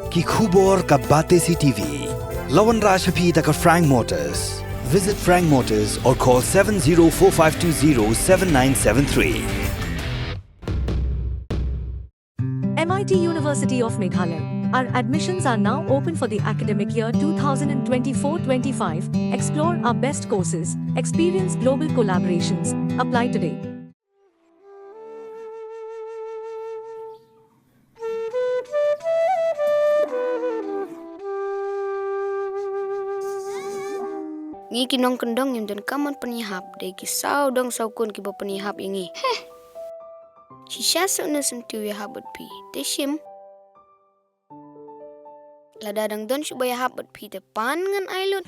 ki khubor ka Besli TV. Lawan Rashapi taka Frank Motors. Visit Frank Motors or call 7045207973. MIT University of Meghalaya. Our admissions are now open for the academic year 2024-25. Explore our best courses, experience global collaborations. Apply today. Ngi kinong kendong yung don kamon penihap dai kisau dong saukun ki bo penihap ingi. Shisha so na sentiu ya habot pi. Teshim. Lada dang don subaya habot pi te pan ngan ailun.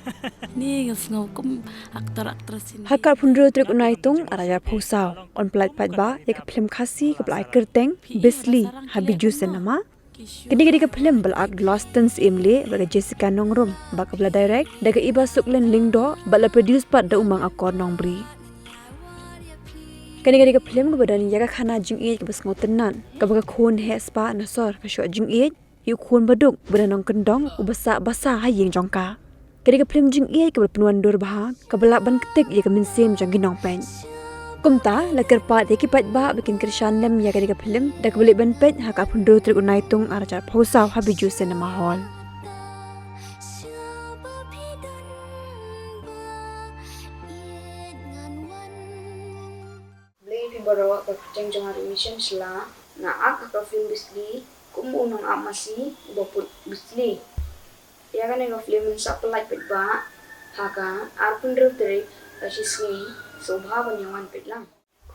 Ni ngau kum aktor sin. Hakar phundro trek unaitung araya phosau on plat pat ba ek film khasi ke blai kerteng Besli habiju senama. Kini ke film bal ak Lostens imle baga Jessica nongrom ba kabla direct daga iba suklen lingdo bala produce pat da umang akor nongbri. Kini ke film ke badan yaga Khana Jingieid ke basngo tenan ka baga Khun Riewspah nasor ka syo Jingieid yu Khun baduk badan nong kendong ubasa basa hayeng jongka. Kini ke film Jingieid ke penuan dur bah ka bala ban ketik ya ke minsim jang ginong pen. Kumta lakar pat yaki pat ba bikin krishan lem ya ke film dak balik ban pet haka phundro trek unaitung arajar phosau habiju cinema hall. Barawa ka jang mission sila na ak ka film Besli kumunang amasi boput Besli ya kan nga film sa pelai pet ba haka arpun rutre asisni sobhawan yawan pet lang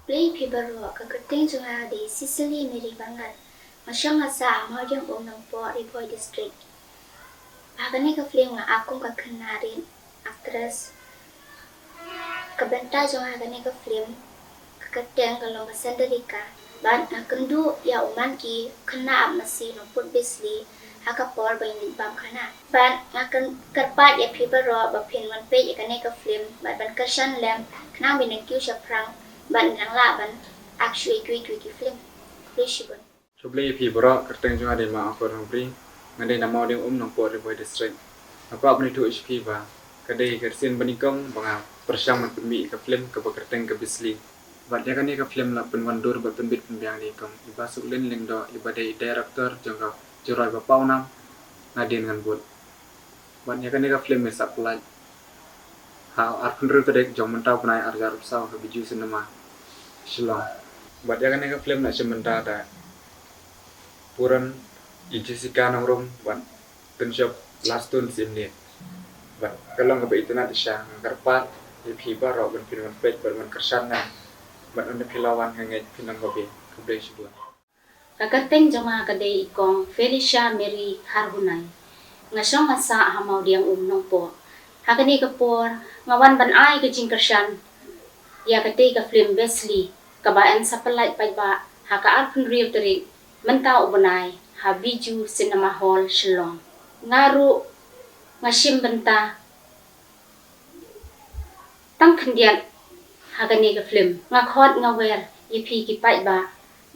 play barawa ka kerteng jang di Sicily meri bangal masyang asa amajang nang po Riewspah district haka ne ka film nga akong ka kanarin actress kabenta jang haka ne ka film kerteng kalau masandarika ban akendu ya uman ki kena masih numput Besli haka por bayin bam Khana ban akan kerpat ya pibaro ba pin wan pe ya kane ka film ban kersan lem kena bin kyu sha prang ban nang la ban actually ki film Riewspah Coba pibaro kerteng jung ade ma akor nobri ngade nama ding numput Riewspah district apa apni tu HP ba kadai kersin banikong banga persamaan pembi ka film ka kerteng ka Besli Bat ya kan ni ka film la penwandur ba penbit pembiang ni kam iba suklin lingdo iba dai director jangka jurai ba paunam nadin ngan bot bat ya kan ni ka film sa plaj ha arpun ru tadek jong mentau penai arjar usau ka biju cinema Shillong bat ya kan ni ka film na sementa da puran Jessica nongrom bat penshop last tun simni bat kalong ka ba itna disha ngarpat ipi ba ro ben film pet ban kersan na Bat anda pilawan hangat pinang kopi keblai sebuah. Kakateng jama kadai ikong Felicia Mary Harhunay. Ngasong asa hamau diang nong po. Hakani kapor ngawan ban ai ke jingkersan. Ya kadai ka film Besli kabaan sa pelait paiba haka arpun riu terik mentau ubunai habiju cinema hall Shillong. Ngaru ngasim benta tang kendiat Hagani ka film ngakhot ngawer yipi ki pai ba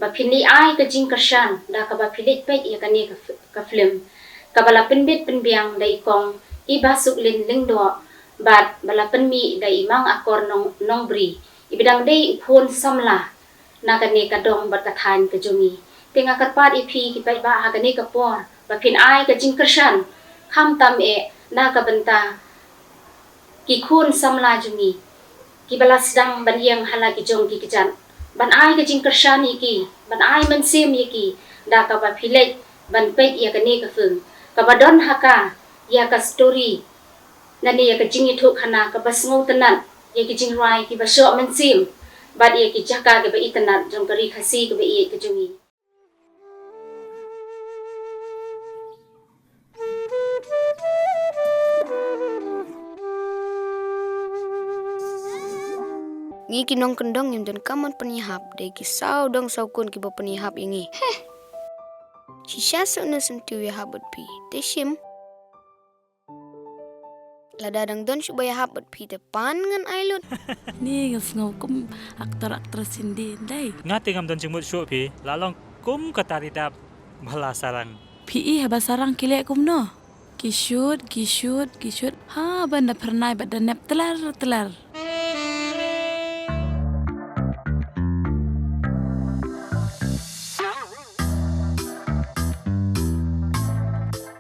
pini ai ka jingkersan da ka ba pilit pet ya kani ka film ka bala penbit penbiang dai kong iba suklin lingdo bat bala penmi dai imang akor nongbri ibidang dai phun samla na kani ka dong bat ka khan ka jumi tinga karpat ipi ki pai ba hagani ka por ba pin ai ka jingkersan kham tam e na ka benta ki khun samla jumi ki balas dang ban yang hala ki jong ki kijan ban ai ka jingkersan iki ban ai man sim iki da ka ba philek ban pet ya ka ni ka fung ka ba don haka ya ka story nani ya ka jingi thu Khana ka bas ngau tanan ya ki jing rai ki ba sho man sim ba ya ki jaka ka ba itanat jong ka ri khasi ka ba i ka jungi Ngi kinong kendong yung don kamon penihap dai kisau dong saukun ki bo penihap ingi. Shisha so na sentiu ya habot pi. Teshim. Lada dang don subaya habot pi te pan ngan ailun. Ni ngau kum aktor sin di dai. Ngati ngam don jimut syu pi lalong kum kataridap bala sarang PE haba sarang kilek kum no. Gishut. Ha banda pernai bada nep telar.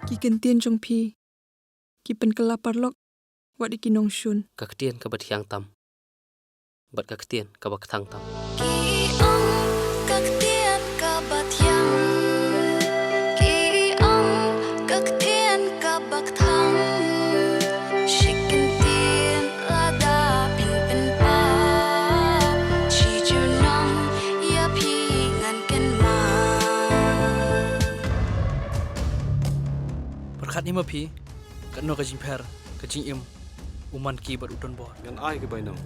Ki kentien jong pi. Ki pen kelapar lok. Wat iki nong shun. Kaktian ka bat hiang tam. Bat kaktian ka bak thang tam. Perkat ni mapi, kat no ka jimper, ka jingim, uman ki bat udon bo. Gan ai ke bainam.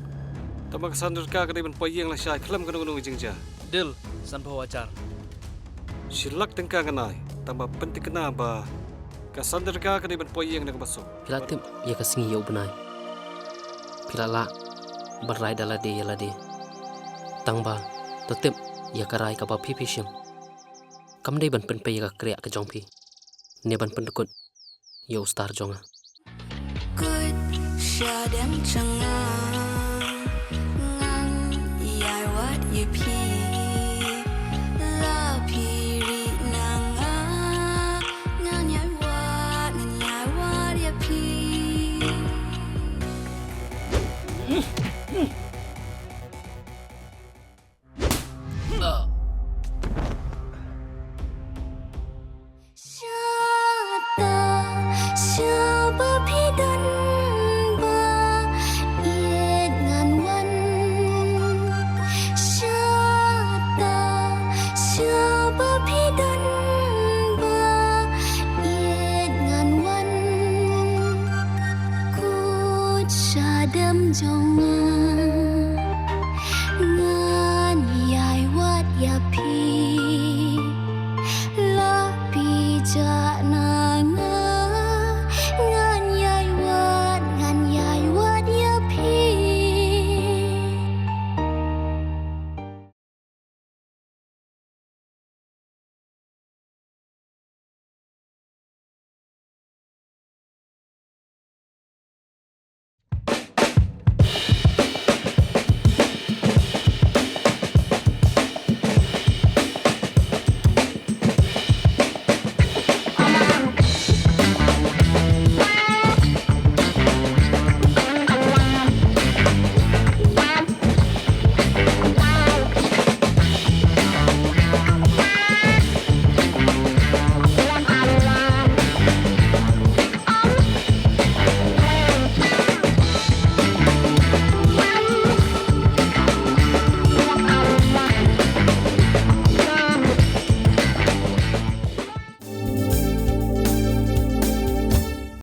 Tama kesandur ka kadai ban poyeng la syai kelam kan gunung jingja. Dil, san bawa ajar. Silak tengka ganai, tambah penting kena ba. Kesandur ka kadai ban poyeng nak masuk. Pila tim ya ka singi ya ubnai. Pila la berai dala de ya la de. Tang ba tetep ya ka rai ka ba pipi syang. Kam dei ban pen pe ya ka kriak ka jong pi. Ne ban pen dekut. Ya ustar jonga. Good shadang changa ngang yai wat ye pi la pi ri nanga ngan yai wat ye pi Jong